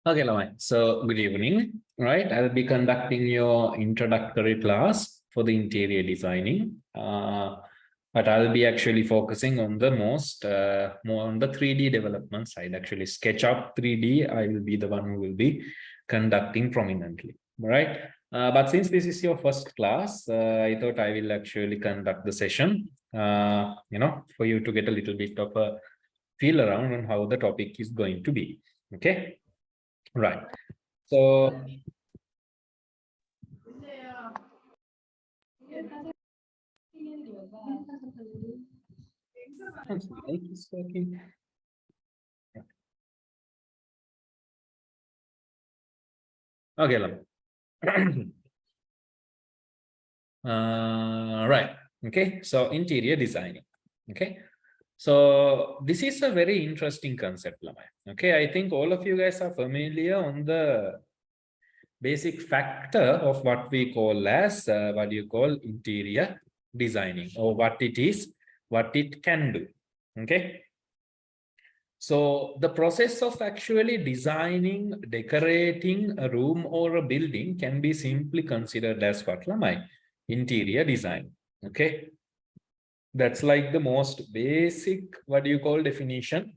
Okay, Lamai. So good evening, right? I'll be conducting your introductory class for the interior designing. But I'll be actually focusing on the more on the 3D development side. Actually, SketchUp 3D, I will be the one who will be conducting prominently, right? But since this is your first class, I thought I will actually conduct the session, for you to get a little bit of a feel around on how the topic is going to be, okay? Right. So mic is working. Okay, right. Okay, so interior designing. Okay, so this is a very interesting concept, Lamai. Okay, I think all of you guys are familiar on the basic factor of what we call as what you call interior designing, or what it is, what it can do. Okay, so the process of actually designing, decorating a room or a building can be simply considered as what, Lamai? Interior design. Okay, that's like the most basic, what do you call, definition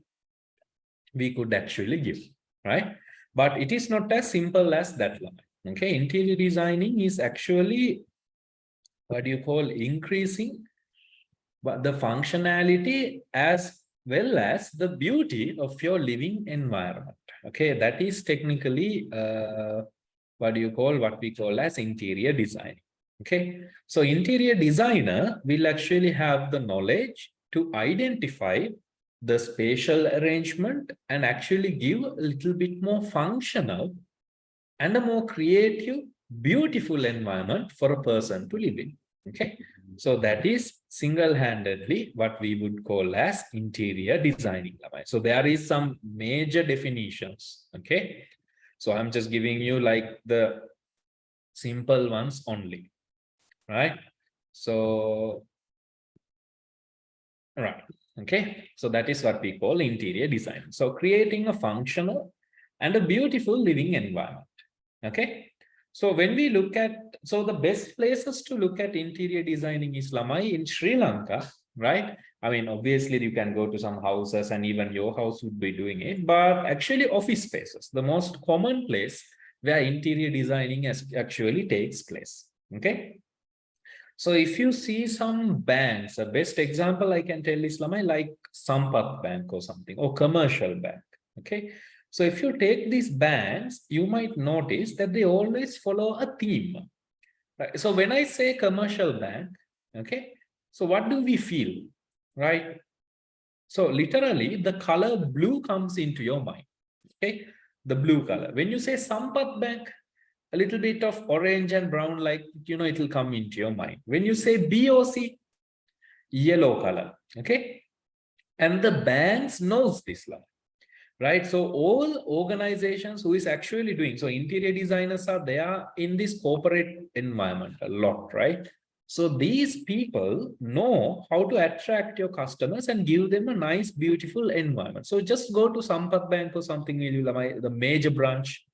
we could actually give, right? But it is not as simple as that, Lamai. Okay, interior designing is actually, what do you call, increasing the functionality as well as the beauty of your living environment. Okay, that is technically what we call as interior design. Okay, so interior designer will actually have the knowledge to identify the spatial arrangement and actually give a little bit more functional and a more creative, beautiful environment for a person to live in. Okay, so that is single-handedly what we would call as interior designing. So there is some major definitions. Okay, so I'm just giving you like the simple ones only, right? So, right. Okay, so that is what we call interior design. So creating a functional and a beautiful living environment. Okay, so when we look at, so the best places to look at interior designing is, Lamai, in Sri Lanka, right? I mean, obviously you can go to some houses and even your house would be doing it, but actually office spaces, the most common place where interior designing actually takes place. Okay, so if you see some banks, the best example I can tell is, Lamai, like Sampath Bank or something, or Commercial Bank. Okay, so if you take these banks, you might notice that they always follow a theme. Right? So when I say commercial bank, okay, so what do we feel, right? So literally the color blue comes into your mind. Okay, the blue color. When you say Sampath Bank, a little bit of orange and brown, like, it will come into your mind. When you say BOC, yellow color. Okay, and the banks knows this, right? So all organizations who is actually doing, so interior designers are there in this corporate environment a lot, right? So these people know how to attract your customers and give them a nice, beautiful environment. So just go to Sampath Bank or something, the major branch,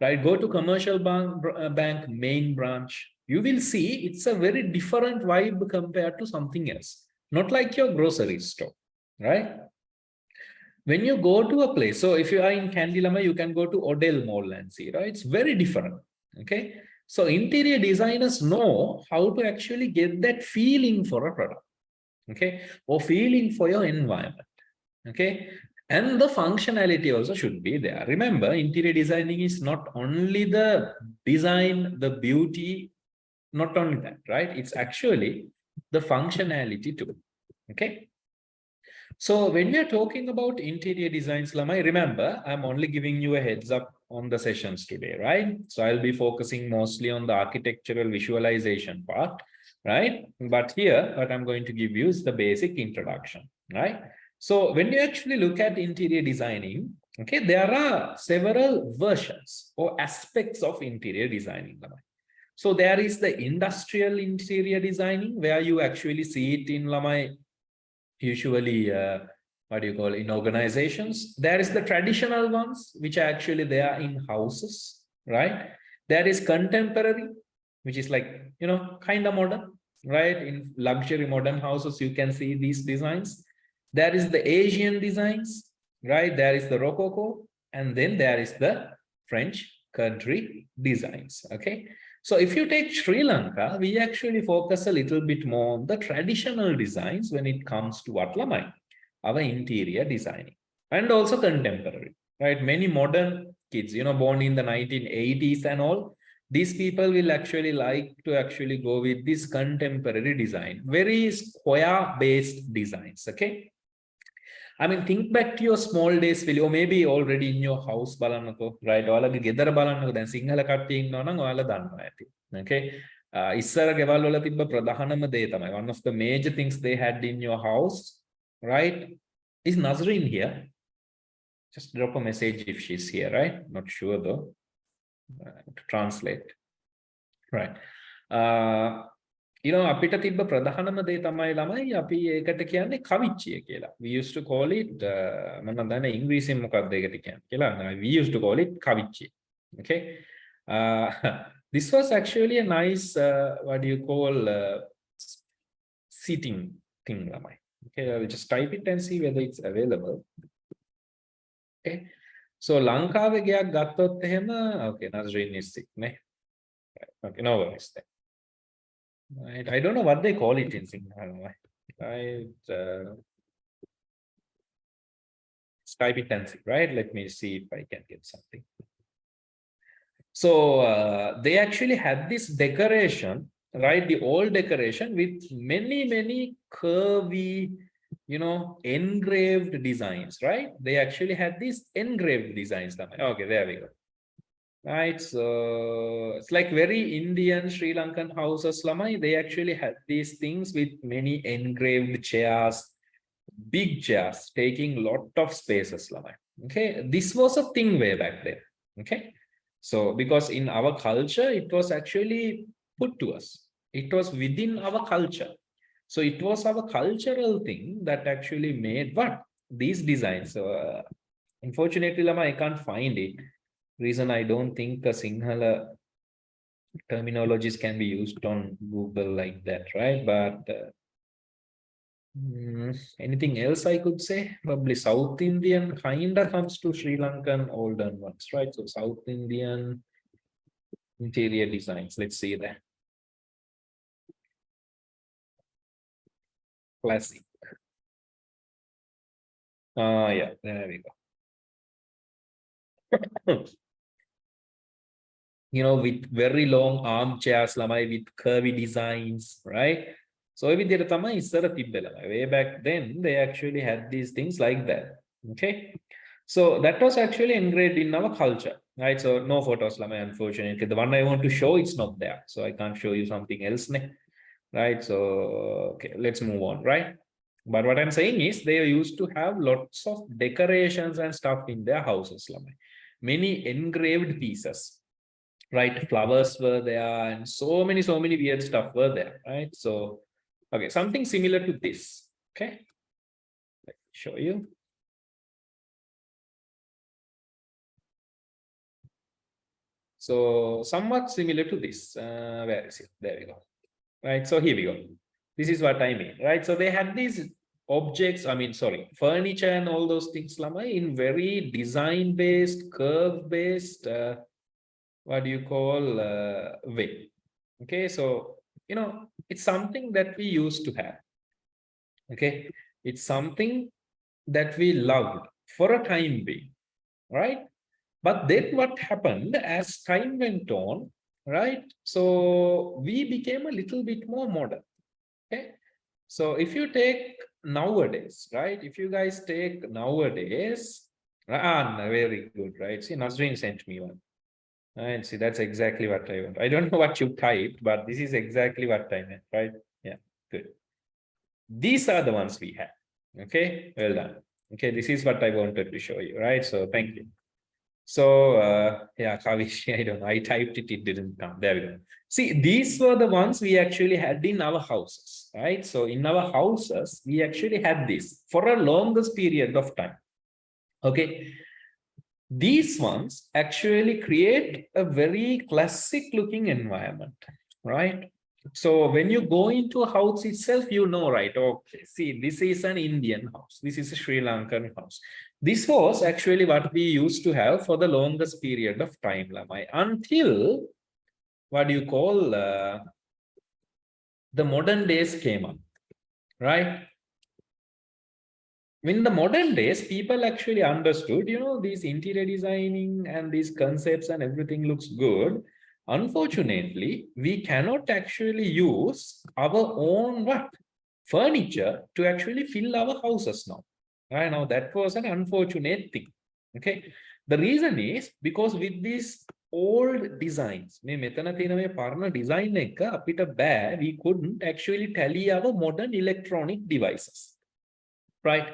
right? Go to Commercial Bank main branch. You will see it's a very different vibe compared to something else. Not like your grocery store, right? When you go to a place, so if you are in Candilama, you can go to Odell Mall and see, right? It's very different. Okay, so interior designers know how to actually get that feeling for a product, okay, or feeling for your environment. Okay, and the functionality also should be there. Remember, interior designing is not only the design, the beauty, not only that, right? It's actually the functionality too. Okay, so when we are talking about interior designs, Lamai, remember, I'm only giving you a heads up on the sessions today, right? So I'll be focusing mostly on the architectural visualization part, right? But here, what I'm going to give you is the basic introduction, right? So when you actually look at interior designing, okay, there are several versions or aspects of interior designing. So there is the industrial interior designing, where you actually see it in Lamai, usually what do you call, in organizations. There is the traditional ones, which are actually there in houses, right? There is contemporary, which is like, you know, kind of modern, right? In luxury modern houses, you can see these designs. There is the Asian designs, right? There is the Rococo, and then there is the French country designs, okay? So if you take Sri Lanka, we actually focus a little bit more on the traditional designs when it comes to what Lamai, our interior designing, and also contemporary, right? Many modern kids, you know, born in the 1980s and all, these people will actually like to actually go with this contemporary design, very square-based designs, okay? I mean, think back to your small days, will you, or maybe already in your house, balanako, right? ඔයාලගේ ගෙදර බලන්නකෝ, දැන් සිංහල කට්ටිය ඉන්නවා නම් ඔයාලා දන්නවා ඇති. Okay? ඉස්සර ගෙවල් වල තිබ්බ ප්‍රධානම දේ තමයි, one of the major things they had in your house, right? Is Nazreen here? Just drop a message if she's here, right? Not sure though. To translate. Right. You know, අපිට තිබ්බ ප්‍රධානම දේ තමයි ළමයි අපි ඒකට කියන්නේ කවිච්චිය කියලා. We used to call it මම දන්නේ ඉංග්‍රීසියෙන් මොකක්ද ඒකට කියන්නේ කියලා. We used to call it කවිච්චිය. Okay. This was actually a nice what do you call seating thing ළමයි. Okay, I will just type it and see whether it's available. Okay. So ලංකාවේ ගයක් ගත්තොත් එහෙම okay, Nazreen is sick නේ. Okay, no worries then. Right. I don't know what they call it in Sinhala. Right. Type it and see, right? Let me see if I can get something. So they actually had this decoration, right? The old decoration with many curvy, you know, engraved designs, right? They actually had these engraved designs. Okay, there we go. Right, so it's like very Indian Sri Lankan houses, Lamai. They actually had these things with many engraved chairs, big chairs, taking lot of spaces, Lamai. Okay, this was a thing way back then. Okay, so because in our culture, it was actually put to us. It was within our culture. So it was our cultural thing that actually made what? These designs. So unfortunately, Lamai, I can't find it. Reason I don't think a Sinhala terminologies can be used on Google like that, right? But anything else I could say? Probably South Indian kinda comes to Sri Lankan older ones, right? So South Indian interior designs. Let's see that. Classic. Yeah, there we go. You know, with very long armchairs, lamai, with curvy designs, right? So way back then, they actually had these things like that. Okay, so that was actually engraved in our culture, right? So no photos, lamai, unfortunately. The one I want to show, it's not there, so I can't show you something else, right? So okay, let's move on, right? But what I'm saying is they used to have lots of decorations and stuff in their houses, lamai. Many engraved pieces, right? Flowers were there and so many weird stuff were there, right? So okay, something similar to this. Okay, let me show you. So somewhat similar to this. Where is it? There we go. Right, so here we go. This is what I mean, right? So they had these objects, I mean, sorry, furniture and all those things, lamai, in very design based, curve based what do you call way. Okay, so you know, it's something that we used to have. Okay, it's something that we loved for a time being, right? But then what happened as time went on, right? So we became a little bit more modern. Okay, so if you take nowadays, right? If you guys take nowadays, Ah, no, very good, right? See, Nazreen sent me one. And see, that's exactly what I want. I don't know what you typed, but this is exactly what I meant, right? Yeah, good. These are the ones we have. Okay, well done. Okay, this is what I wanted to show you, right? So thank you. So yeah, Kavish, I don't know. I typed it, it didn't come. There we go. See, these were the ones we actually had in our houses, right? So in our houses, we actually had this for a longest period of time. Okay. These ones actually create a very classic looking environment, right? So when you go into a house itself, you know, right? Okay, see, this is an Indian house. This is a Sri Lankan house. This was actually what we used to have for the longest period of time, Lamai, until what do you call the modern days came up, right? In the modern days, people actually understood, you know, these interior designing and these concepts and everything looks good. Unfortunately, we cannot actually use our own what furniture to actually fill our houses now. Right now, that was an unfortunate thing. Okay. The reason is because with these old designs, මේ මෙතන තියෙන මේ පරණ design එක අපිට බෑ, we couldn't actually tally our modern electronic devices. Right.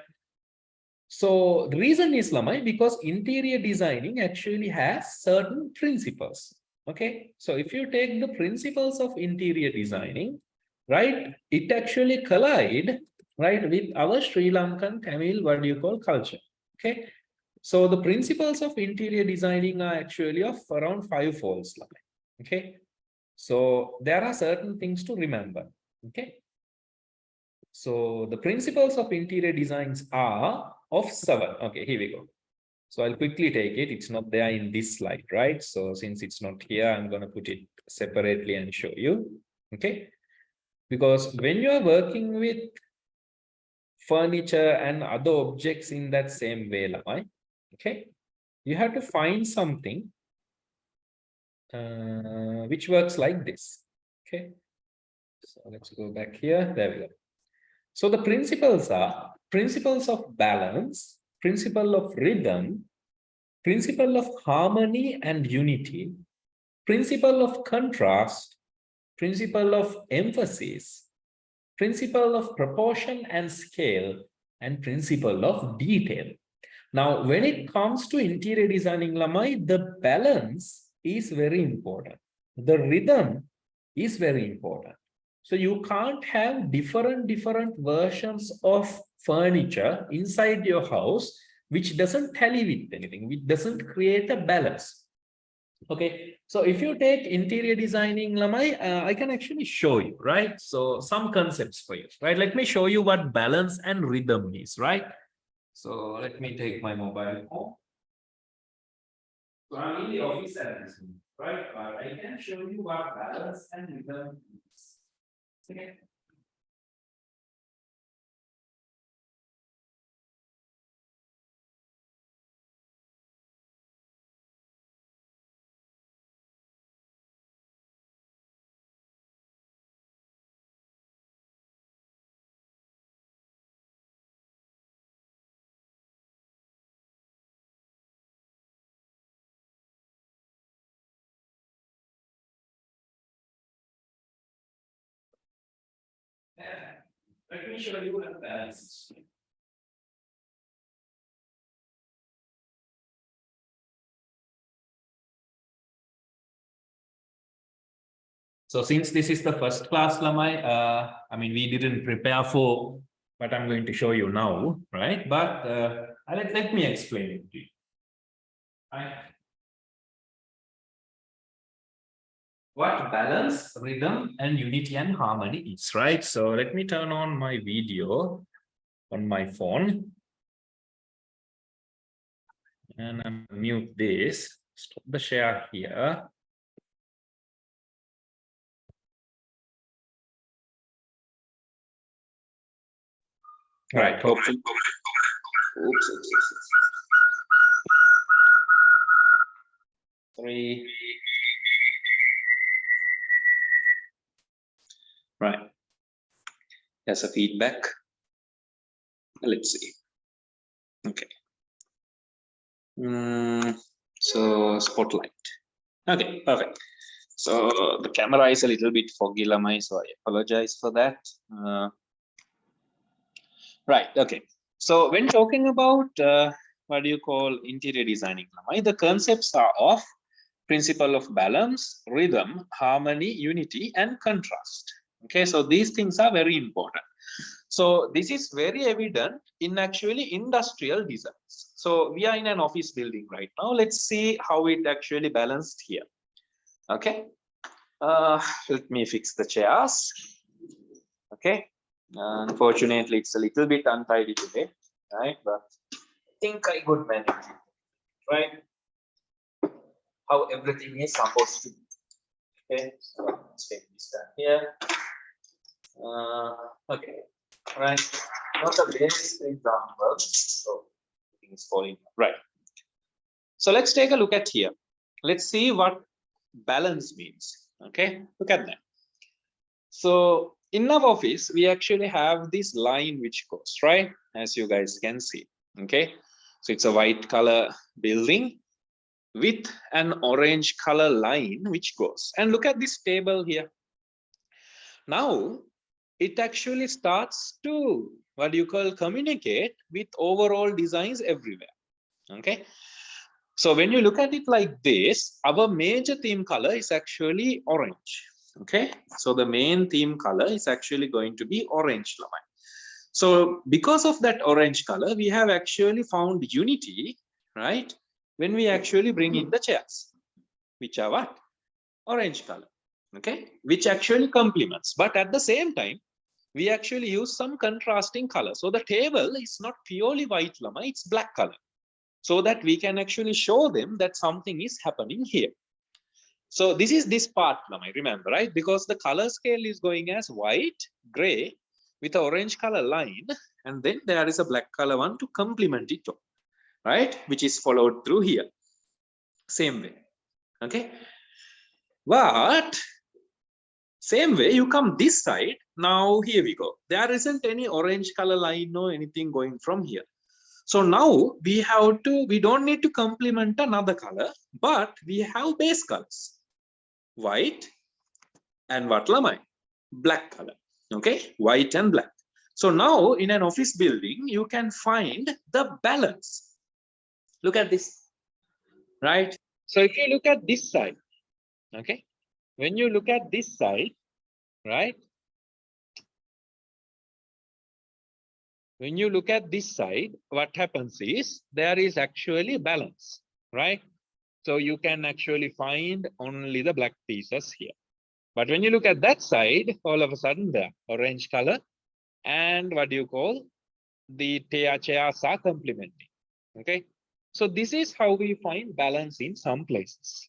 So the reason is, Lamai, because interior designing actually has certain principles. Okay. So if you take the principles of interior designing, right, it actually collide, right, with our Sri Lankan Tamil, what do you call, culture. Okay. So the principles of interior designing are actually of around 5 folds, Lamai. Okay. So there are certain things to remember. Okay. So the principles of interior designs are of 7. Okay, here we go. So I'll quickly take it. It's not there in this slide, right? So since it's not here, I'm going to put it separately and show you. Okay. Because when you are working with furniture and other objects in that same way, Lamai, okay, you have to find something which works like this. Okay. So let's go back here. There we go. So the principles are principles of balance, principle of rhythm, principle of harmony and unity, principle of contrast, principle of emphasis, principle of proportion and scale, and principle of detail. Now, when it comes to interior designing, Lamai, the balance is very important. The rhythm is very important. So you can't have different versions of furniture inside your house, which doesn't tally with anything, which doesn't create a balance. Okay, so if you take interior designing, Lamai, I can actually show you, right? So some concepts for you, right? Let me show you what balance and rhythm is, right? So let me take my mobile phone. So I'm in the office at this moment, right? But I can show you what balance and rhythm is. Okay. Let me show you what balance is. So since this is the first class, Lamai, I mean, we didn't prepare for what I'm going to show you now, right? But let me explain it to you. Right? What balance, rhythm, and unity and harmony is, right? So let me turn on my video on my phone. And I'm mute this, stop the share here. Right, hopefully. Oops. 3. Right. There's a feedback. Let's see. Okay. So spotlight. Okay, perfect. So the camera is a little bit foggy, Lamai, so I apologize for that. Right, okay. So when talking about what do you call interior designing, Lamai, the concepts are of principle of balance, rhythm, harmony, unity, and contrast. Okay, so these things are very important. So this is very evident in actually industrial designs. So we are in an office building right now. Let's see how it actually balanced here. Okay, let me fix the chairs. Okay, unfortunately it's a little bit untidy today, right? But I think I could manage it, right? How everything is supposed to be. Okay, so let's take this down here. Okay, right. Not a base example, so everything is falling right. So let's take a look at here. Let's see what balance means. Okay, look at that. So in our office, we actually have this line which goes right, as you guys can see. Okay, so it's a white color building with an orange color line which goes. And look at this table here. Now it actually starts to what you call communicate with overall designs everywhere. Okay, so when you look at it like this, our major theme color is actually orange. Okay, so the main theme color is actually going to be orange. So because of that orange color, we have actually found unity, right? When we actually bring in the chairs, which are what? Orange color. Okay, which actually complements, but at the same time we actually use some contrasting color. So the table is not purely white, Lama, it's black color, so that we can actually show them that something is happening here. So this is this part, Lama, remember, right? Because the color scale is going as white, gray with an orange color line, and then there is a black color one to complement it, right? Which is followed through here. Same way. Okay. But same way, you come this side. Now here we go. There isn't any orange color line or anything going from here. So now we don't need to complement another color, but we have base colors. White and what lamai? Black color. Okay, white and black. So now in an office building, you can find the balance. Look at this, right? So if you look at this side, okay, when you look at this side, right? When you look at this side, what happens is there is actually balance, right? So you can actually find only the black pieces here. But when you look at that side, all of a sudden the orange color and what do you call the chairs are complementing. Okay. So this is how we find balance in some places.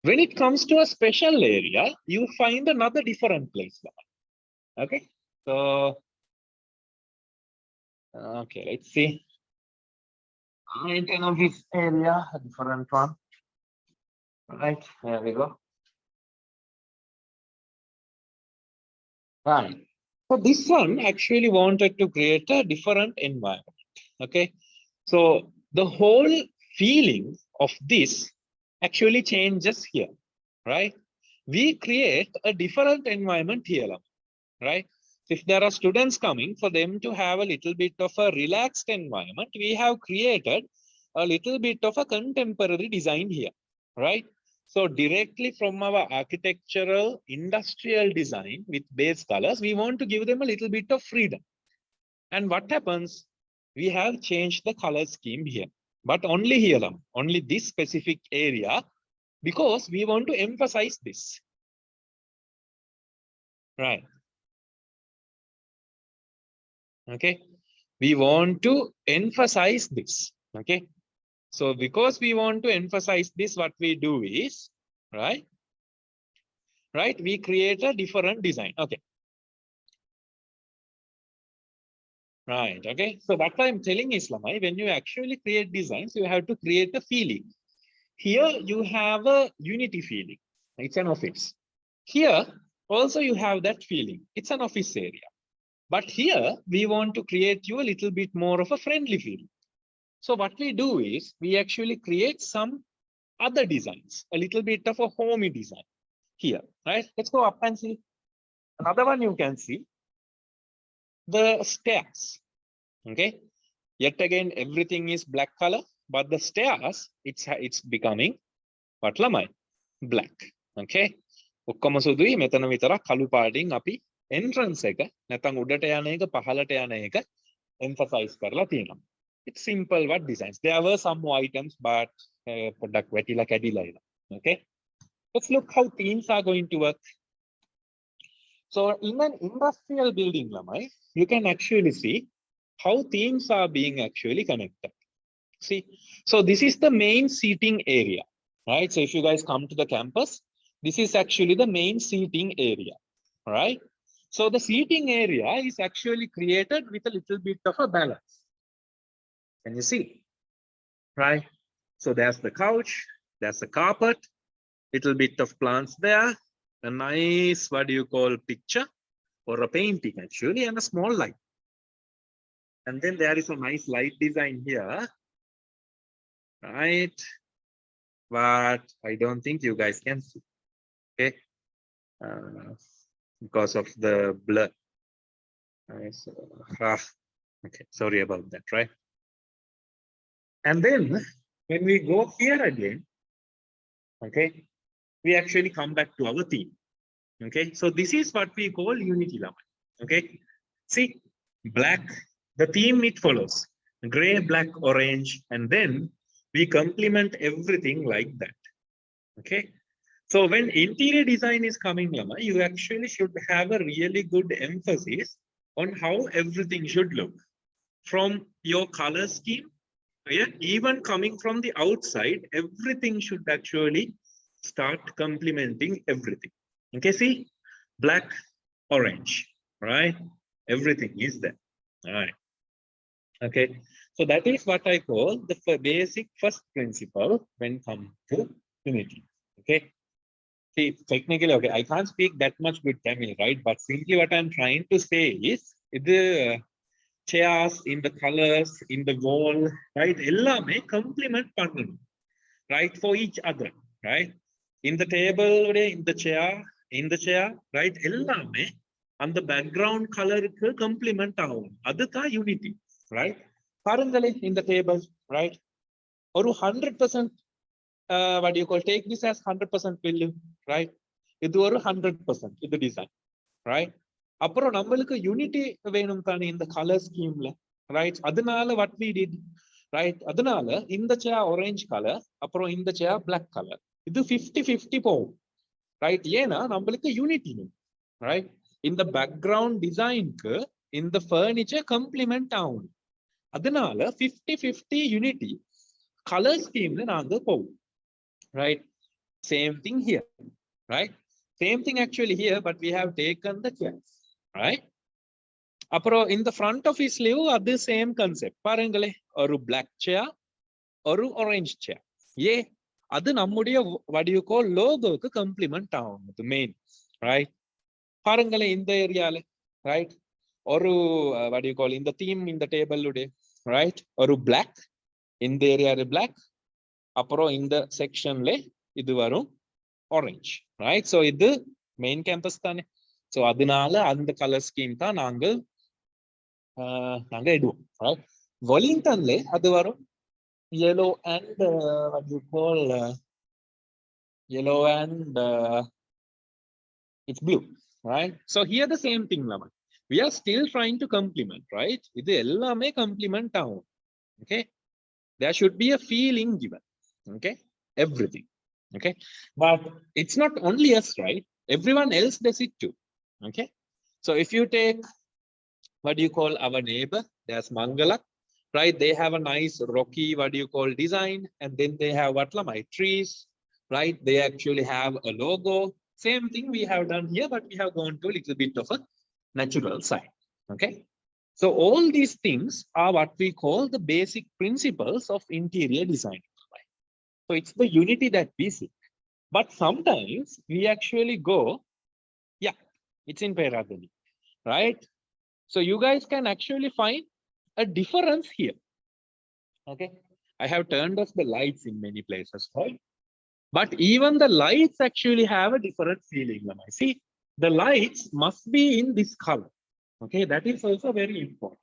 When it comes to a special area, you find another different place. Okay. So okay, let's see. Of this area, a different one. Right, there we go. Right. So this one actually wanted to create a different environment. Okay. So the whole feeling of this actually changes here, right? We create a different environment here, right? If there are students coming, for them to have a little bit of a relaxed environment, we have created a little bit of a contemporary design here, right? So directly from our architectural industrial design with base colors, we want to give them a little bit of freedom. And what happens? We have changed the color scheme here, but only here, only this specific area, because we want to emphasize this, right? Okay, we want to emphasize this. Okay, so because we want to emphasize this, what we do is, right, we create a different design. Okay, right. Okay, so what I'm telling is, Lamai, when you actually create designs, you have to create a feeling. Here you have a unity feeling. It's an office. Here also you have that feeling. It's an office area. But here we want to create you a little bit more of a friendly feeling. So what we do is we actually create some other designs, a little bit of a homey design here, right? Let's go up and see. Another one you can see, the stairs, okay? Yet again, everything is black color, but the stairs, it's becoming what lamai? Black, okay? ඔක්කොම සුදුයි මෙතන විතරක් කළු පාටින් අපි entrance එක නැත්නම් උඩට යන එක පහළට යන එක emphasize කරලා තියෙනවා. It's simple what designs. There were some more items but පොඩ්ඩක් වැටිලා කැඩිලා එනවා. Okay? Let's look how themes are going to work. So in an industrial building, lamai, you can actually see how themes are being actually connected. See, so this is the main seating area, right? So if you guys come to the campus, this is actually the main seating area, right? So the seating area is actually created with a little bit of a balance. Can you see? Right? So there's the couch, there's the carpet, little bit of plants there, a nice, what do you call, picture or a painting actually, and a small light. And then there is a nice light design here, right? But I don't think you guys can see, okay? Because of the blur. So, okay, sorry about that, right? And then when we go here again, okay, we actually come back to our theme. Okay, so this is what we call unity lamai. Okay, see, black, the theme it follows gray, black, orange, and then we complement everything like that. Okay, so when interior design is coming, lamai, you actually should have a really good emphasis on how everything should look from your color scheme. Yeah, even coming from the outside, everything should actually start complementing everything. Okay, see, black, orange, right? Everything is there. All right. Okay, so that is what I call the basic first principle when come to unity. Okay, see, technically, okay, I can't speak that much good Tamil, right? But simply what I'm trying to say is the chairs, in the colors, in the wall, right? Ellame complement pannu, right? For each other, right? In the table, in the chair, right? Ellame and the background color complement agum. Adutha unity, right? Parangale in the table, right? Or 100%, what do you call? Take this as 100% value, right? Idu oru 100%, idu design, right? அப்புறம் நம்மளுக்கு unity வேணும் தானே இந்த colour ஸ்கீம்ல, right? அதனால what we did, right? அதனால இந்த சேர் orange colour, அப்புறம் இந்த சேர் பிளாக் கலர், இது 50-50 போகும், ரைட்? ஏன்னா நம்மளுக்கு யூனிட்டி, ரைட்? இந்த பேக்ரவுண்ட் டிசைனுக்கு இந்த ஃபர்னிச்சர் கம்ப்ளிமெண்ட் ஆகும். அதனால 50-50 யூனிட்டி கலர் ஸ்கீம்ல நாங்க போவோம், right? Same thing here, right? Same thing actually here, but we have taken the chairs, right? அப்புறம் இந்த front office-லயும் அது same concept. பாருங்களே, ஒரு black chair, ஒரு orange chair. ஏ, அது நம்முடைய what do you call logo-க்கு complement ஆகும், the main, right? பாருங்களே இந்த ஏரியால, right? ஒரு what do you call இந்த theme இந்த table-உடைய, right? ஒரு black, இந்த ஏரியால black, அப்புறம் இந்த section-ல இது வரும் orange, right? So இது main campus தானே. So அதனால அந்த color scheme தான் நாங்க எடுவோம், right? Wellington-ல அது வரும் yellow and what you call yellow and it's blue, right? So here the same thing, Lama. We are still trying to complement, right? இது எல்லாமே complement ஆகும், okay? There should be a feeling given, okay? Everything, okay? But it's not only us, right? Everyone else does it too, okay? So if you take what do you call our neighbor, there's Mangala, right? They have a nice rocky what do you call design, and then they have what lamai trees, right? They actually have a logo. Same thing we have done here, but we have gone to a little bit of a natural side, okay? So all these things are what we call the basic principles of interior design. So it's the unity that we seek. But sometimes we actually go, yeah, it's in Peradali, right? So you guys can actually find a difference here, Okay. I have turned off the lights in many places, right? But even the lights actually have a different feeling. Lamai. See, the lights must be in this color. Okay, that is also very important.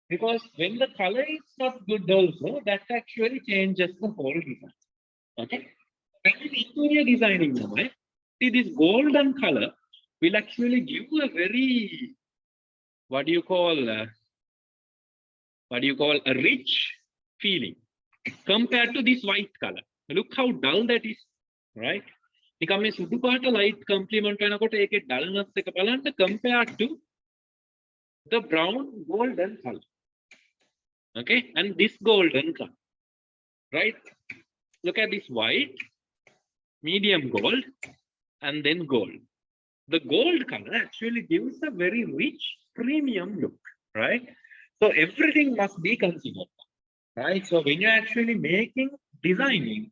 Because when the color is not good also, that actually changes the whole design. Okay. When in interior designing, Lamai, see this golden color will actually give a very, what do you call a rich feeling compared to this white color. Look how dull that is, right? නිකම් මේ සුදු පාට light complement වෙනකොට ඒකේ dullness එක බලන්න compared to the brown golden color. Okay, and this golden color, right? Look at this white, medium gold, and then gold. The gold color actually gives a very rich premium look, right? So everything must be considered, right? So when you're actually designing,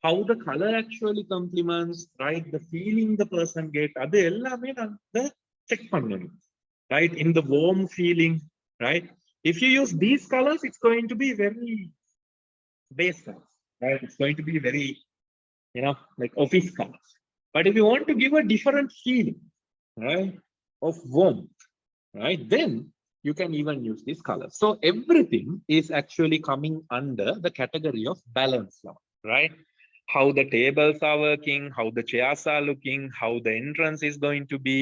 how the color actually complements, right? The feeling the person gets, அது எல்லாமே நம்ம check பண்ணணும், right? In the warm feeling, right? If you use these colors, it's going to be very base colors, right? It's going to be very, like office colors. But if you want to give a different feeling, right, of warmth, right, then you can even use these colors. So everything is actually coming under the category of balance now, right? How the tables are working, how the chairs are looking, how the entrance is going to be,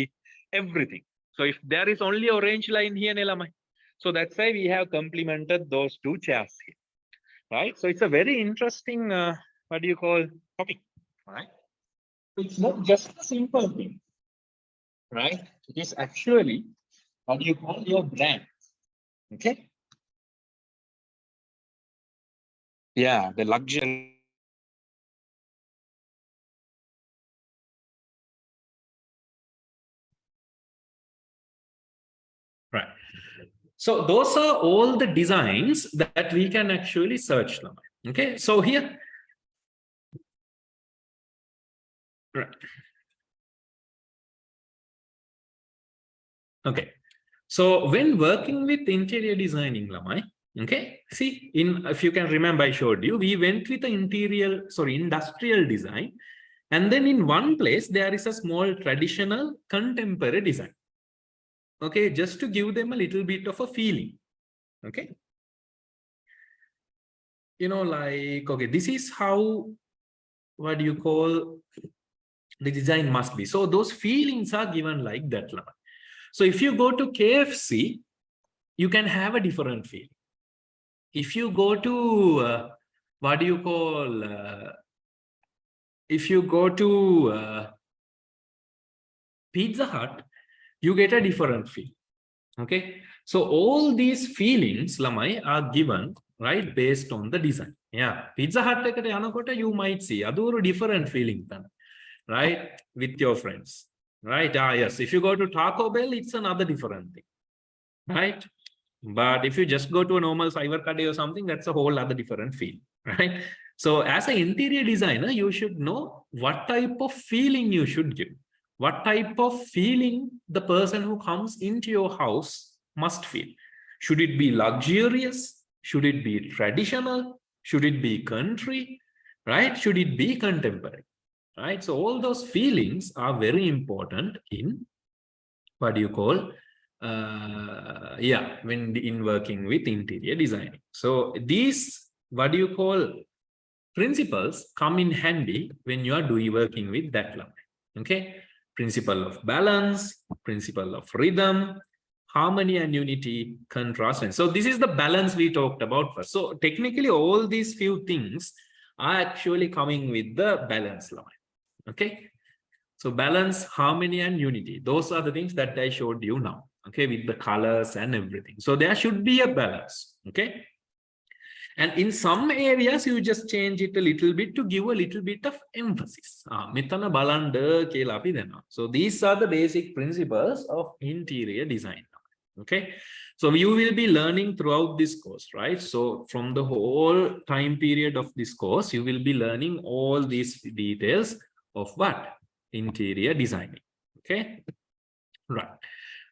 everything. So if there is only orange line here, Nelamai, so that's why we have complemented those two chairs here, right? So it's a very interesting, what do you call, topic, right? It's not just a simple thing, right? It is actually, what do you call, your brand, okay? Yeah, the luxury. Right. So those are all the designs that we can actually search them. Okay, so here, right. Okay, so when working with interior designing, Lamai, okay, see, if you can remember, I showed you, we went with the industrial design, and then in one place there is a small traditional contemporary design. Okay, just to give them a little bit of a feeling. Okay, like, okay, this is how, what do you call, the design must be. So those feelings are given like that. So if you go to KFC, you can have a different feeling. If you go to, what do you call, if you go to Pizza Hut, you get a different feel. Okay, so all these feelings, Lamai, are given, right, based on the design. Yeah, Pizza Hut ekata yanakota you might see adu oru different feeling than, right, with your friends, right? Yes, if you go to Taco Bell, it's another different thing, right? But if you just go to a normal cyber kade or something, that's a whole other different feel, right? So as an interior designer, you should know what type of feeling you should give. What type of feeling the person who comes into your house must feel. Should it be luxurious? Should it be traditional? Should it be country? Right? Should it be contemporary? Right? So all those feelings are very important in, what do you call, when in working with interior designing. So these, what do you call, principles come in handy when you are working with that line. Okay, principle of balance, principle of rhythm, harmony and unity, contrast. And so this is the balance we talked about first. So technically all these few things are actually coming with the balance line. Okay, so balance, harmony and unity, those are the things that I showed you now, okay, with the colors and everything. So there should be a balance. Okay, and in some areas you just change it a little bit to give a little bit of emphasis. So these are the basic principles of interior design. Okay, so you will be learning throughout this course, right? So from the whole time period of this course, you will be learning all these details of what? Interior designing. Okay, right.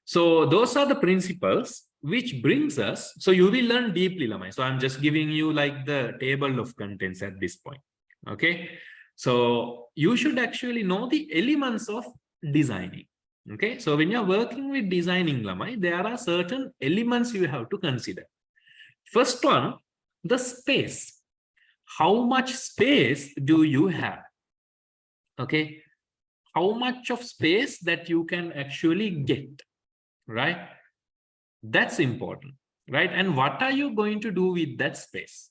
So those are the principles which brings us, so you will learn deeply, Lamai. So I'm just giving you like the table of contents at this point. Okay. So you should actually know the elements of designing. Okay. So when you're working with designing, Lamai, there are certain elements you have to consider. First one, the space. How much space do you have? Okay. How much of space that you can actually get, right? That's important, right? And what are you going to do with that space?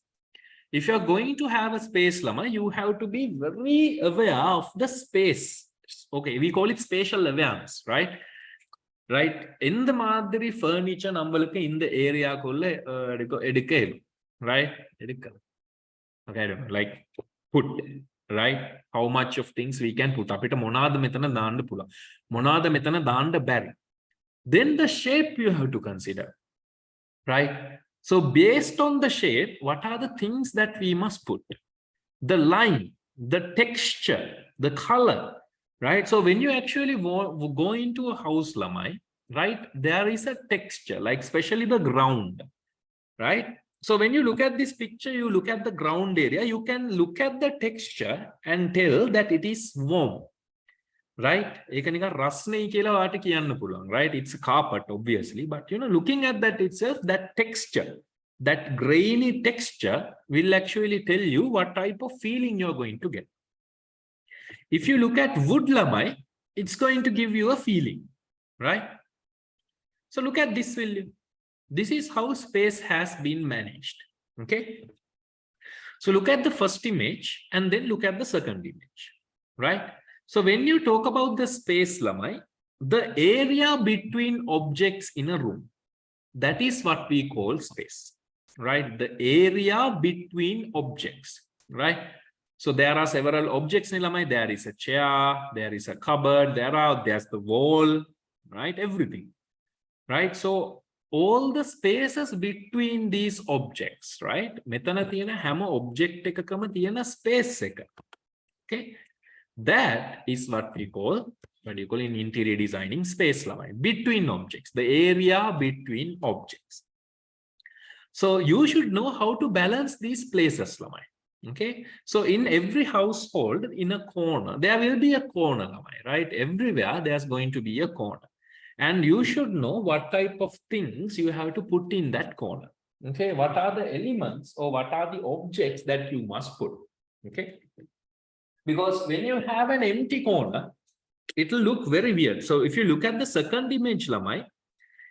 If you're going to have a space, Lama, you have to be very aware of the space. Okay, we call it spatial awareness, right? Right. In the Madhuri furniture number in the area, right? Okay, I don't know, like put, right? How much of things we can put up. It monada metana danda pula. Monada metana danda berry. Then the shape you have to consider, right? So based on the shape, what are the things that we must put? The line, the texture, the color, right? So when you actually go into a house, Lamai, right, there is a texture, like especially the ground, right? So when you look at this picture, you look at the ground area, you can look at the texture and tell that it is warm, right? Right? It's a carpet, obviously, but looking at that itself, that texture, that grainy texture will actually tell you what type of feeling you're going to get. If you look at wood, Lamai, it's going to give you a feeling, right? So look at this, will you? This is how space has been managed. Okay. So look at the first image and then look at the second image, right? So when you talk about the space, Lamai, the area between objects in a room, that is what we call space, right? The area between objects, right? So there are several objects in Lamai. There is a chair, there is a cupboard, there's the wall, right? Everything, right? So all the spaces between these objects, right? Metana tiyena hama object ekakama tiyena space එක. Okay. That is what we call in interior designing space, Lamai, between objects, the area between objects. So you should know how to balance these places, Lamai. Okay. So in every household, in a corner, there will be a corner, Lamai, right? Everywhere there's going to be a corner. And you should know what type of things you have to put in that corner. Okay, what are the elements or what are the objects that you must put? Okay, because when you have an empty corner, it will look very weird. So if you look at the second image, Lamai,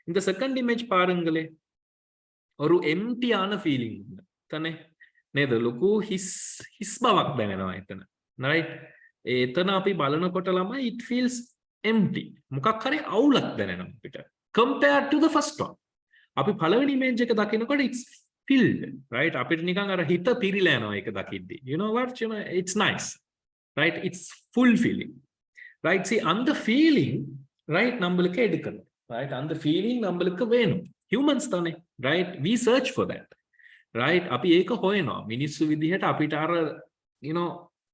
in the second image, parangale, or empty ana feeling, tane, neda loku his bawak danena etana, right? Etana api balana kota Lamai, it feels empty. Compared to the first one. It's filled, right? You know what? It's nice, right? It's fulfilling, right? See, on the feeling, right? Right? On the feeling, humans, right? We search for that, right?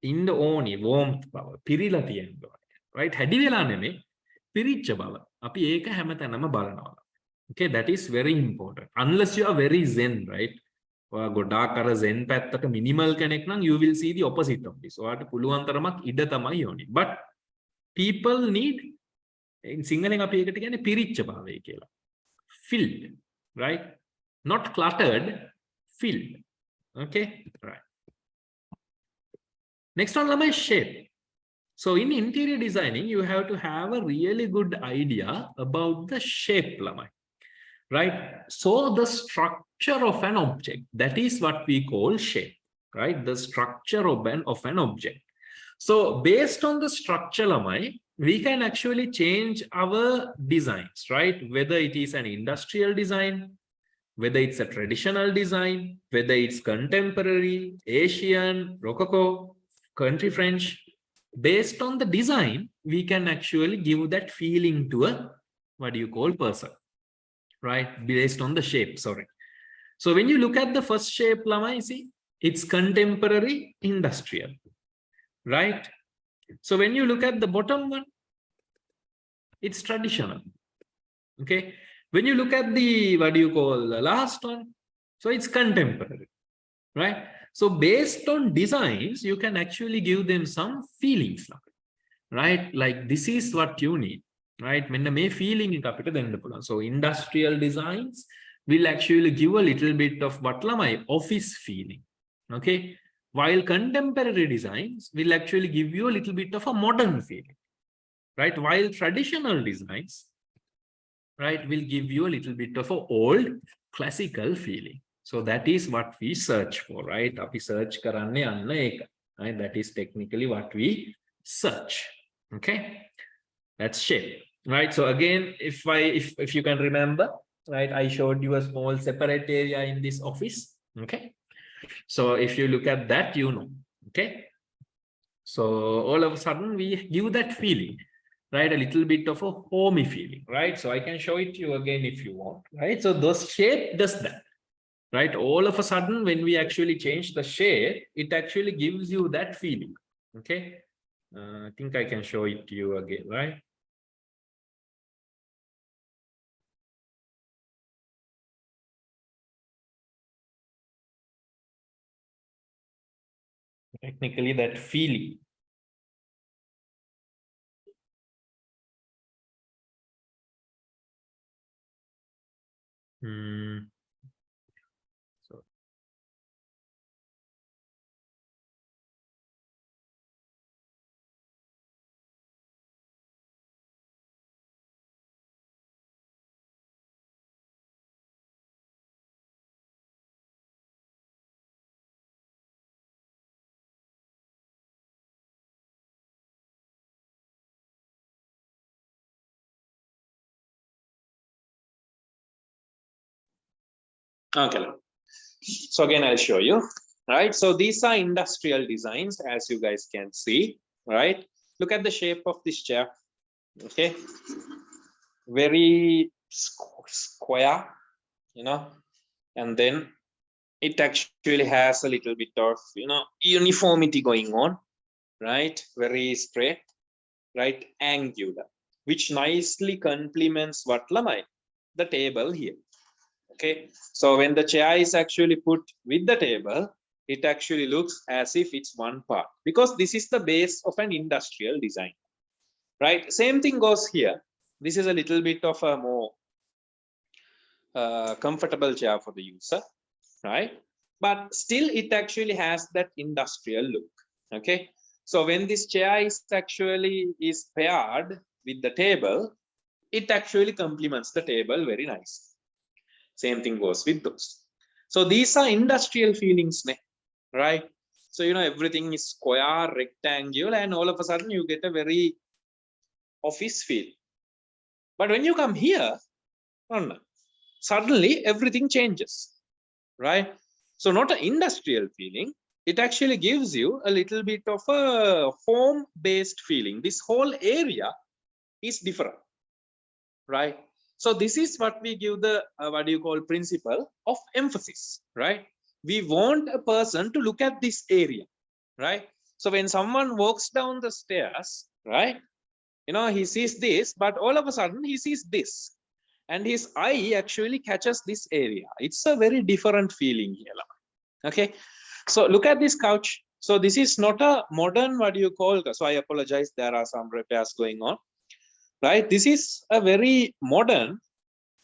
In the oni warmth power, right? Okay, that is very important. Unless you are very zen, right? Zen minimal connect, you will see the opposite of this. But people need in single filled, right? Not cluttered, filled. Okay, right. Next one, Lama, is shape. So in interior designing, you have to have a really good idea about the shape, Lamai, right? So the structure of an object, that is what we call shape, right? The structure of an object. So based on the structure, Lamai, we can actually change our designs, right? Whether it is an industrial design, whether it's a traditional design, whether it's contemporary, Asian, Rococo, country French, based on the design, we can actually give that feeling to a, what do you call, person, right? Based on the shape, sorry. So when you look at the first shape, Lama, you see, it's contemporary industrial, right? So when you look at the bottom one, it's traditional, okay? When you look at the, what do you call the last one? So it's contemporary, right? So based on designs, you can actually give them some feelings, right? Like this is what you need, right? When the feeling in so industrial designs will actually give a little bit of what my office feeling, okay? While contemporary designs will actually give you a little bit of a modern feeling, right? While traditional designs, right, will give you a little bit of a old classical feeling. So that is what we search for, right? Api search karanne anna eka, right? That is technically what we search. Okay, that's shape, right? So again, if you can remember, right, I showed you a small separate area in this office. Okay, so if you look at that, you know, okay. So all of a sudden we give that feeling, right? A little bit of a homey feeling, right? So I can show it to you again if you want, right? So those shape does that, right? All of a sudden, when we actually change the shape, it actually gives you that feeling. Okay. I think I can show it to you again, right? Technically, that feeling. So Okay. So again, I'll show you, right? So these are industrial designs, as you guys can see, right? Look at the shape of this chair, okay? Very square, you know, and then it actually has a little bit of, you know, uniformity going on, right? Very straight, right? Angular, which nicely complements what lamai, the table here. Okay, so when the chair is actually put with the table, it actually looks as if it's one part, because this is the base of an industrial design, right? Same thing goes here. This is a little bit of a more comfortable chair for the user, right? But still it actually has that industrial look. Okay, so when this chair is actually paired with the table, it actually complements the table very nicely. Same thing goes with those. So these are industrial feelings, right? So, you know, everything is square, rectangular, and all of a sudden you get a very office feel. But when you come here, suddenly everything changes, right? So not an industrial feeling. It actually gives you a little bit of a home-based feeling. This whole area is different, right? So this is what we give the what do you call principle of emphasis, right? We want a person to look at this area, right? So when someone walks down the stairs, right, you know, he sees this, but all of a sudden he sees this, and his eye actually catches this area. It's a very different feeling here. Okay, so look at this couch. So this is not a modern, what do you call, so I apologize, there are some repairs going on, right? This is a very modern,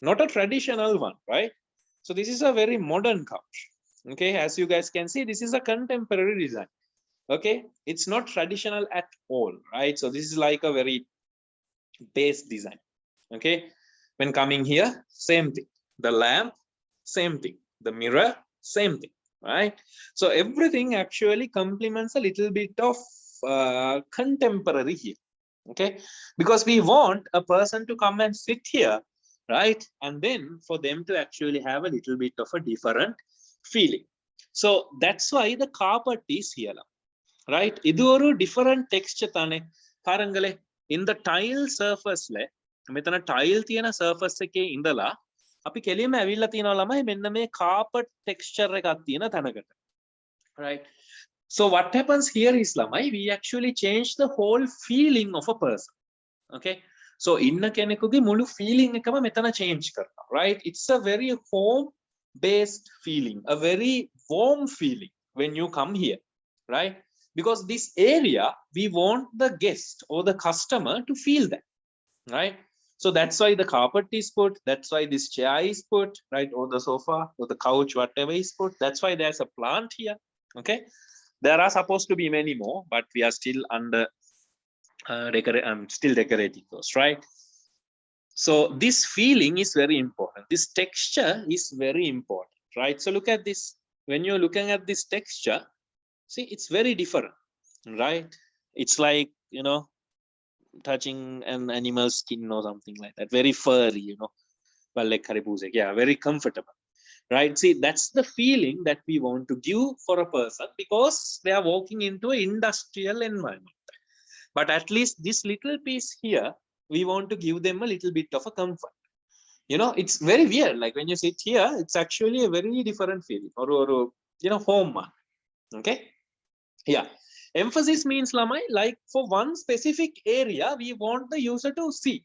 not a traditional one, right? So this is a very modern couch. Okay, as you guys can see, this is a contemporary design. Okay, it's not traditional at all, right? So this is like a very base design. Okay, when coming here, same thing. The lamp, same thing. The mirror, same thing, right? So everything actually complements a little bit of contemporary here. Okay, because we want a person to come and sit here, right, and then for them to actually have a little bit of a different feeling. So that's why the carpet is here, right? Idu oru different texture tane parangale. In the tile surface le metana tile tiyena surface එකේ ඉඳලා අපි කෙලින්ම ඇවිල්ලා තියනවා ළමයි මෙන්න මේ carpet texture එකක් තියෙන තැනකට, right? So what happens here is lamai, we actually change the whole feeling of a person. Okay, So ඉන්න කෙනෙකුගේ මුළු feeling එකම මෙතන change කරනවා, right? It's a very home based feeling, a very warm feeling when you come here, right? Because this area, we want the guest or the customer to feel that, right? So that's why the carpet is put, that's why this chair is put, right? Or the sofa or the couch, whatever is put. That's why there's a plant here. Okay, there are supposed to be many more, but we are still under still decorating those, right? So this feeling is very important, this texture is very important, right? So look at this, when you're looking at this texture, see, it's very different, right? It's like, you know, touching an animal skin or something like that, very furry, you know. Well, like yeah, very comfortable, right? See, that's the feeling that we want to give for a person, because they are walking into an industrial environment. But at least this little piece here, we want to give them a little bit of a comfort. You know, it's very weird, like when you sit here, it's actually a very different feeling, or you know, home one. Okay, yeah. Emphasis means, Lamai, like for one specific area, we want the user to see,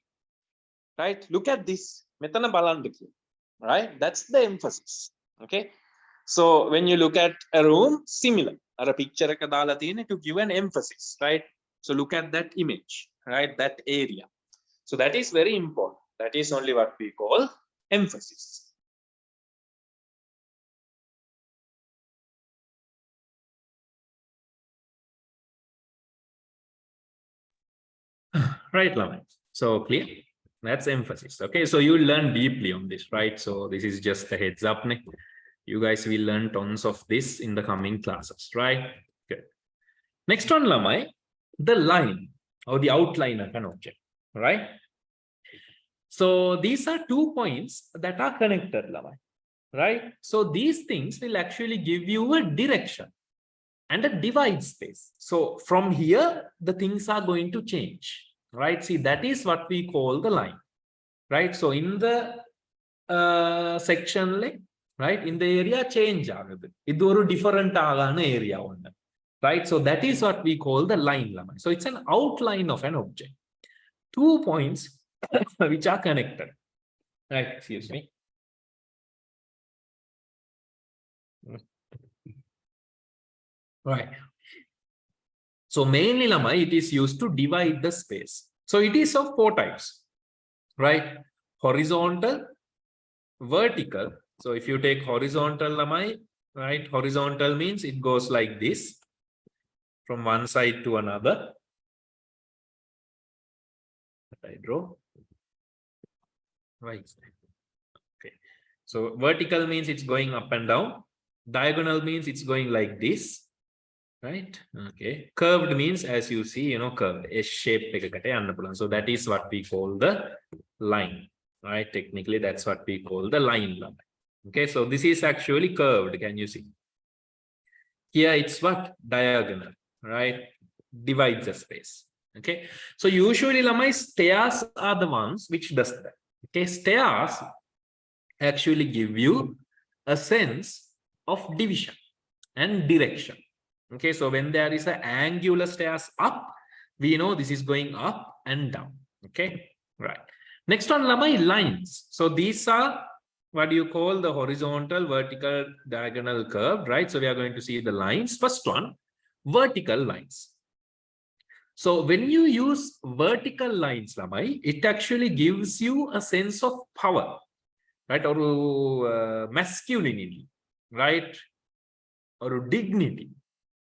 right? Look at this, metana balandiki, right? That's the emphasis. Okay, so when you look at a room, similar, or a picture to give an emphasis, right? So look at that image, right? That area. So that is very important. That is only what we call emphasis. Right, Lamai. So clear? That's emphasis. Okay, so you learn deeply on this, right? So this is just a heads up. You guys will learn tons of this in the coming classes, right? Good. Next one, Lamai, the line or the outline of an object, right? So these are 2 points that are connected, Lamai, right? So these things will actually give you a direction and a divide space. So from here, the things are going to change, right? See, that is what we call the line, right? So in the section, right, in the area change agadu, idu oru different agana area one, right? So that is what we call the line, Lamai. So it's an outline of an object, 2 points which are connected, right? Excuse me. Right. So mainly, Lamai, it is used to divide the space. So it is of 4 types, right? Horizontal, vertical. So if you take horizontal, Lamai, right? Horizontal means it goes like this from one side to another. I draw. Right. Okay. So vertical means it's going up and down. Diagonal means it's going like this. Right? Okay. Curved means, as you see, you know, curved, a shape. So that is what we call the line, right? Technically, that's what we call the line. Okay. So this is actually curved. Can you see? Here it's what? Diagonal, right? Divides the space. Okay. So usually, Lamai, stairs are the ones which does that. Okay. Stairs actually give you a sense of division and direction. Okay, so when there is an angular stairs up, we know this is going up and down. Okay, right. Next one, Lamai, lines. So these are what you call the horizontal, vertical, diagonal, curved, right? So we are going to see the lines. First one, vertical lines. So when you use vertical lines, Lamai, it actually gives you a sense of power, right? Or masculinity, right? Or dignity.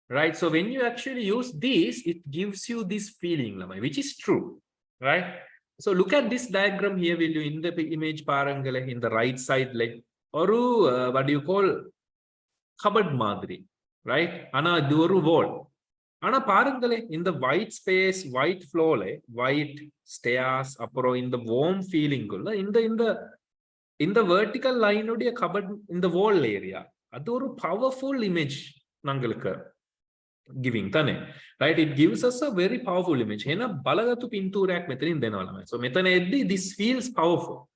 Right, so when you actually use this, it gives you this feeling, Lamai, which is true, right? So look at this diagram here. Will you in the image parangale in the right side, like or what do you call cupboard madri, right? Ana doru wall. Ana parangale in the white space, white floor, white stairs, apro in the warm feeling, in the vertical line of a cupboard in the wall area. Adoru powerful image nangalka. Giving tane, right? It gives us a very powerful image. Hena balagatu pinturak methenin denawa. So methane eddi this feels powerful,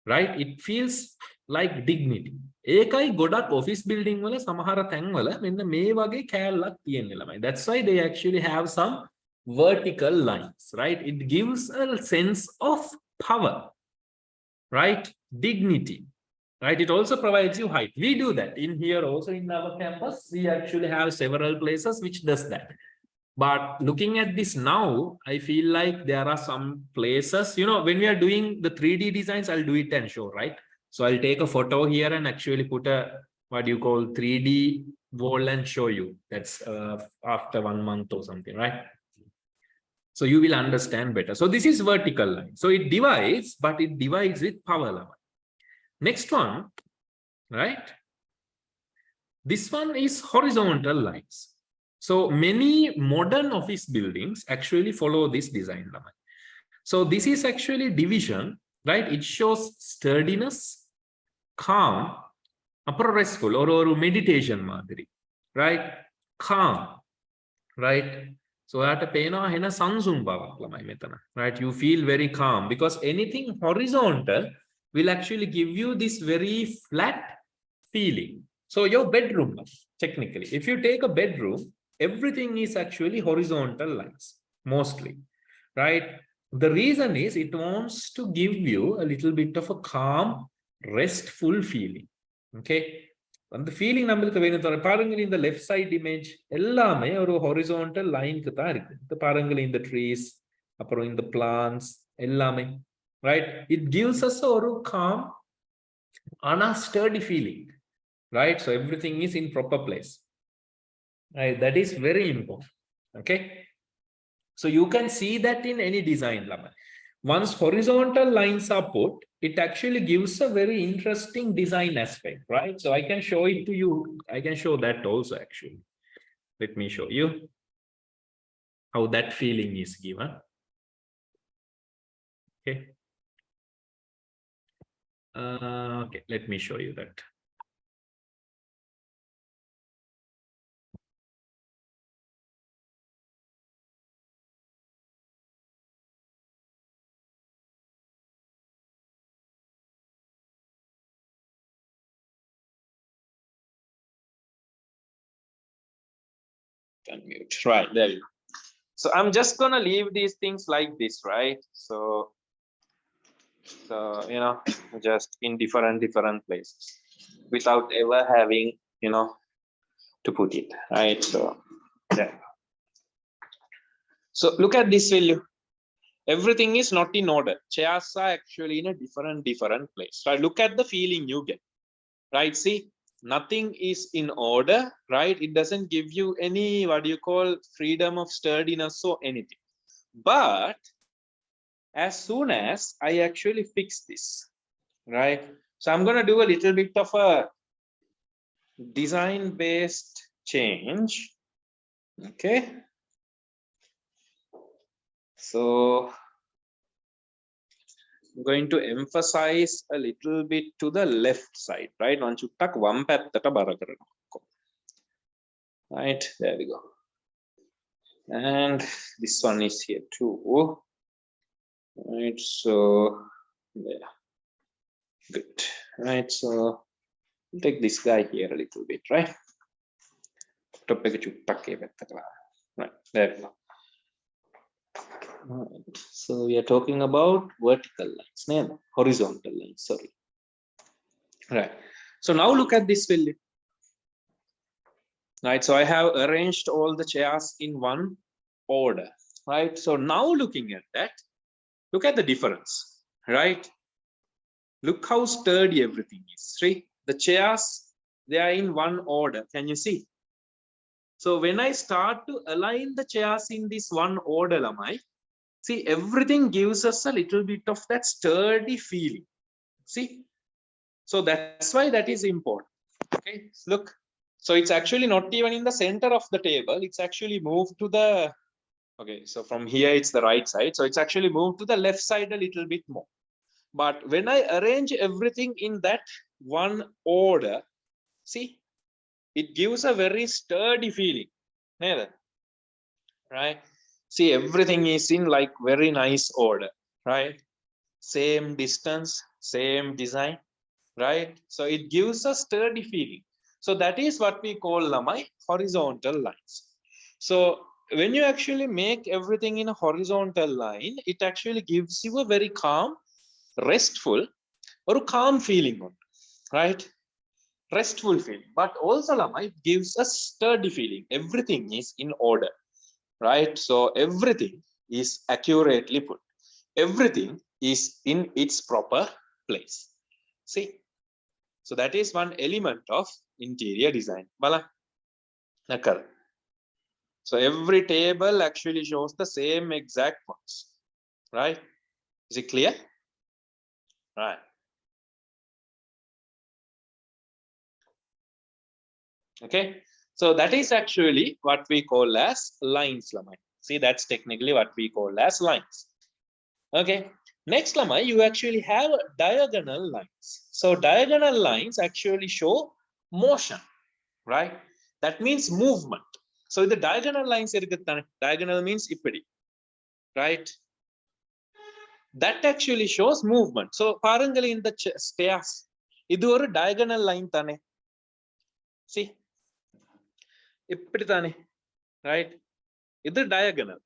right? It feels like dignity. Ekai godak office building wala samahara thang wala menna me wage kællak tiyenne lamai. That's why they actually have some vertical lines, right? It gives a sense of power, right? Dignity, right? It also provides you height. We do that in here also in our campus. We actually have several places which does that. But looking at this now, I feel like there are some places, you know, when we are doing the 3D designs, I'll do it and show, right? So I'll take a photo here and actually put a, what you call 3D wall and show you. That's after 1 month or something, right? So you will understand better. So this is vertical line. So it divides, but it divides with power level. Next one, right? This one is horizontal lines. So many modern office buildings actually follow this design line. So this is actually division, right? It shows sturdiness, calm, upper restful or meditation madiri, right? Calm, right? So that right? You feel very calm because anything horizontal will actually give you this very flat feeling. So your bedroom, technically, if you take a bedroom, everything is actually horizontal lines, mostly, right? The reason is it wants to give you a little bit of a calm, restful feeling. Okay. And the feeling நம்மளுக்கு வேணும் பாருங்க இந்த left side image எல்லாமே ஒரு horizontal line க்கு தான் இருக்கு. இது பாருங்க இந்த trees அப்புறம் இந்த plants எல்லாமே, right? It gives us a calm and a sturdy feeling, right? So everything is in proper place, right? That is very important. Okay, so you can see that in any design. Once horizontal lines are put, it actually gives a very interesting design aspect, right? So I can show it to you. I can show that also actually. Let me show you how that feeling is given. Okay. Okay, let me show you that. Unmute. Right, there you go. So I'm just gonna leave these things like this, right? So you know, just in different places without ever having, you know, to put it, right? So there. So look at this value. Everything is not in order. Chairs are actually in a different place. Right? Look at the feeling you get. Right? See, nothing is in order, right? It doesn't give you any, what do you call, freedom of sturdiness or anything. But as soon as I actually fix this, right? So I'm going to do a little bit of a design based change. Okay. So I'm going to emphasize a little bit to the left side, right? Right, there we go. And this one is here too. Right, so yeah, good. Right, so we'll take this guy here a little bit, right? Right, there we go. Right. So we are talking about vertical lines, no, horizontal lines, sorry. Right. So now look at this building. Right. So I have arranged all the chairs in one order. Right. So now looking at that, look at the difference. Right. Look how sturdy everything is. See, the chairs, they are in one order. Can you see? So when I start to align the chairs in this one order, Lamai, see, everything gives us a little bit of that sturdy feeling. See, so that's why that is important. Okay, look. So it's actually not even in the center of the table. It's actually moved to the, okay, so from here it's the right side. So it's actually moved to the left side a little bit more. But when I arrange everything in that one order, see, it gives a very sturdy feeling. Right? See, everything is in like very nice order, right? Same distance, same design, right? So it gives a sturdy feeling. So that is what we call Lamai horizontal lines. So when you actually make everything in a horizontal line, it actually gives you a very calm, restful, or a calm feeling, right? Restful feeling. But also, Lama, it gives a sturdy feeling. Everything is in order, right? So everything is accurately put. Everything is in its proper place. See, so that is one element of interior design. Bala, nakal. So every table actually shows the same exact points, right? Is it clear? Right. Okay. So that is actually what we call as lines, Lamai. See, that's technically what we call as lines. Okay. Next, Lamai, you actually have diagonal lines. So diagonal lines actually show motion, right? That means movement. So the diagonal lines, diagonal means ipadi, right? That actually shows movement. So parangali in the stairs, idu oru diagonal line thane. See, ipadi thane, right? Idu diagonal,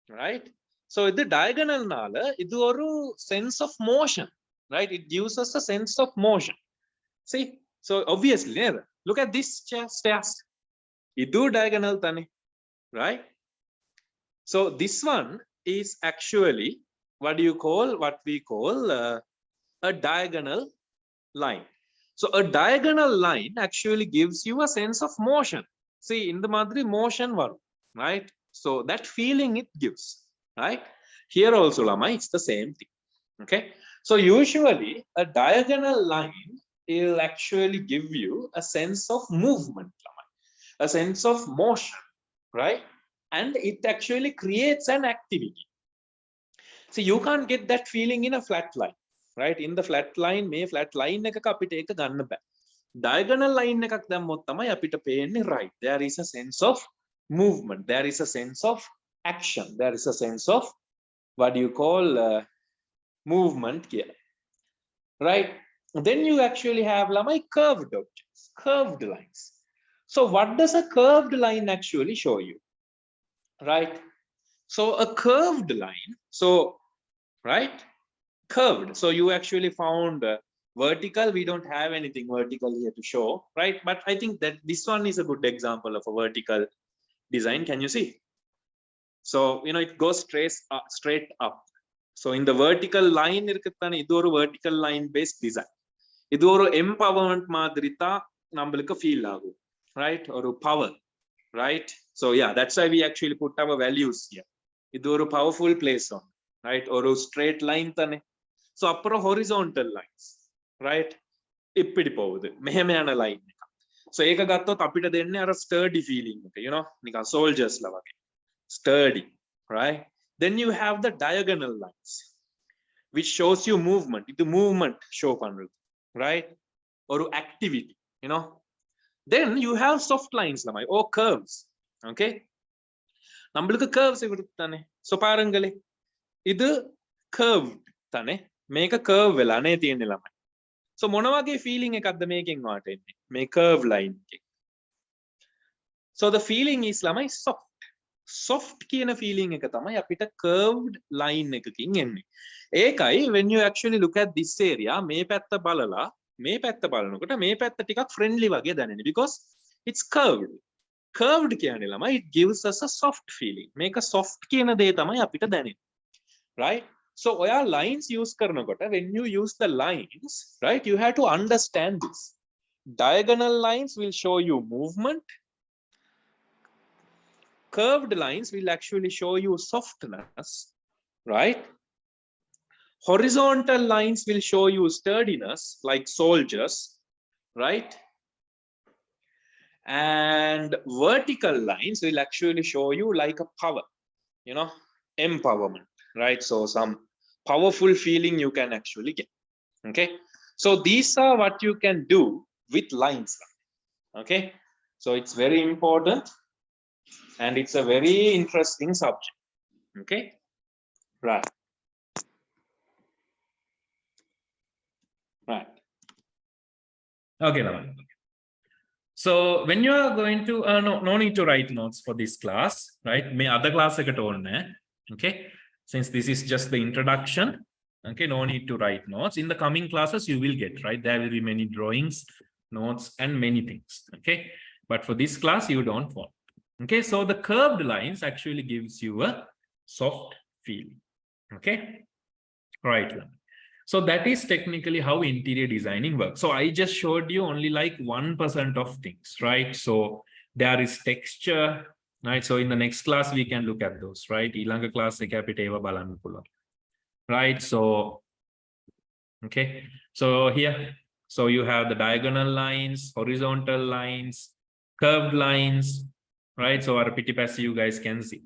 right? So idu diagonal nala, idu oru sense of motion, right? It gives us a sense of motion. See, so obviously, look at this stairs. Idu diagonal thane, right? So this one is actually what do you call, what we call a diagonal line. So a diagonal line actually gives you a sense of motion. See, in the madri motion varum, right? So that feeling it gives, right? Here also, Lama, it's the same thing. Okay. So usually a diagonal line will actually give you a sense of movement, Lama, a sense of motion, right? And it actually creates an activity. So you can't get that feeling in a flat line, right? In the flat line, may flat line එකක අපිට ඒක ගන්න බෑ. Diagonal line එකක් දැම්මොත් තමයි අපිට පේන්නේ, right? There is a sense of movement. There is a sense of action. There is a sense of what do you call movement here, right? Then you actually have Lamai curved objects, curved lines. So what does a curved line actually show you, right? So a curved line, so right, curved. So you actually found vertical. We don't have anything vertical here to show, right? But I think that this one is a good example of a vertical design. Can you see? So it goes straight up. So in the vertical line irukkuthana, idu oru vertical line based design. Idu oru empowerment madri tha nambalukku feel agum, right? Or power, right? So yeah, that's why we actually put our values here. Idu oru powerful place on, right? Or straight line thane. So upper horizontal lines, right? Ippidi povudhu mehema yana line එක. So ඒක ගත්තොත් අපිට දෙන්නේ අර sturdy feeling එක, නිකන් soldiers ලා වගේ. Sturdy, right? Then you have the diagonal lines which shows you movement. Itu movement show pannu, right? Or activity, Then you have soft lines lamai or curves. Okay? நம்மளுக்கு curves இவருத்தானே. So பாருங்களே, இது curved தானே. මේක curve වෙලා නේ තියෙන්නේ ළමයි. So මොන වගේ feeling එකක්ද මේකෙන් වාට එන්නේ? මේ curve line එකෙන්. So the feeling is ළමයි soft. Soft කියන feeling එක තමයි අපිට curved line එකකින් එන්නේ. ඒකයි when you actually look at this area, මේ පැත්ත බලලා මේ පැත්ත බලනකොට මේ පැත්ත ටිකක් friendly වගේ දැනෙන්නේ because it's curved. Curved කියන්නේ ළමයි it gives us a soft feeling. මේක soft කියන දේ තමයි අපිට දැනෙන්නේ. Right? So ඔයා lines use කරනකොට when you use the lines, right, you have to understand this. Diagonal lines will show you movement. Curved lines will actually show you softness, right? Horizontal lines will show you sturdiness, like soldiers, right? And vertical lines will actually show you like a power, empowerment, right? So some powerful feeling you can actually get. Okay, so these are what you can do with lines. Okay, so it's very important and it's a very interesting subject. Okay, right. Okay, Laman. So when you are going to, no need to write notes for this class, right? May other class okay? Since this is just the introduction, okay, no need to write notes. In the coming classes, you will get, right? There will be many drawings, notes, and many things, okay? But for this class, you don't want. Okay, so the curved lines actually gives you a soft feeling, okay? Right. So that is technically how interior designing works. So I just showed you only like 1% of things, right? So there is texture, right? So in the next class, we can look at those, right? Ilanga class right? So, okay. So here, so you have the diagonal lines, horizontal lines, curved lines, right? So our pass you guys can see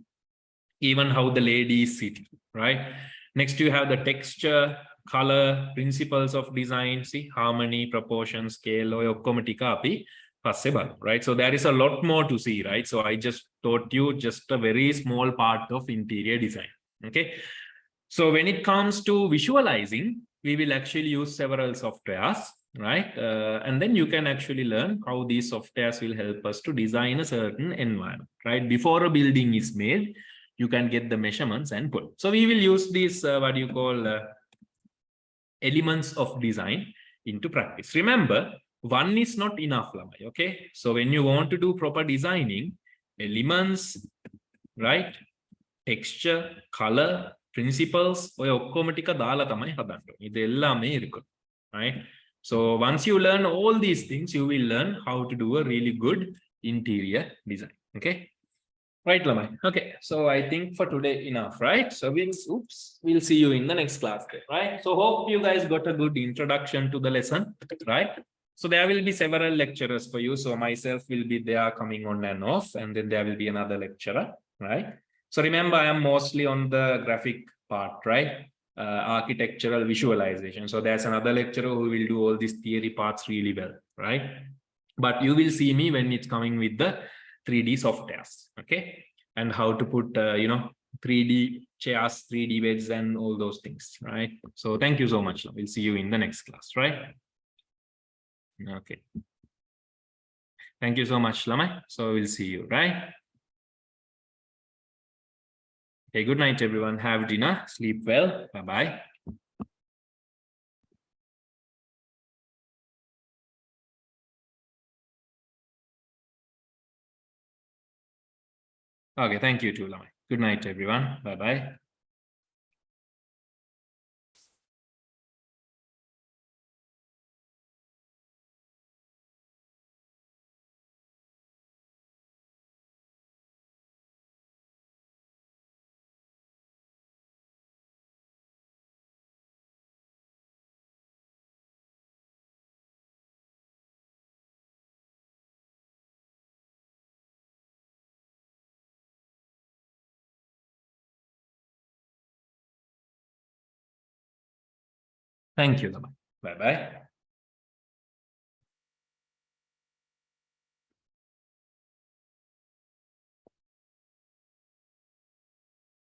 even how the lady is sitting, right? Next, you have the texture, color, principles of design, see harmony, proportion, scale, right? So there is a lot more to see, right? So I just taught you just a very small part of interior design, okay? So when it comes to visualizing, we will actually use several softwares, right? And then you can actually learn how these softwares will help us to design a certain environment, right? Before a building is made, you can get the measurements and put. So we will use these, what you call elements of design into practice. Remember, one is not enough, okay? So when you want to do proper designing, elements, right? Texture, color, principles, right? So once you learn all these things, you will learn how to do a really good interior design, okay? Right, Lamai. Okay, so I think for today enough, right? So we'll see you in the next class, right? So hope you guys got a good introduction to the lesson, right? So there will be several lecturers for you. So myself will be there coming on and off, and then there will be another lecturer, right? So remember, I am mostly on the graphic part, right? Architectural visualization. So there's another lecturer who will do all these theory parts really well, right? But you will see me when it's coming with the 3D softwares, okay? And how to put, 3D chairs, 3D beds, and all those things, right? So thank you so much. We'll see you in the next class, right? Okay. Thank you so much, Lamai. So we'll see you, right? Okay, good night, everyone. Have dinner, sleep well. Bye-bye. Okay, thank you too, Lamai. Good night, everyone. Bye-bye. Thank you, Lamai. Bye-bye.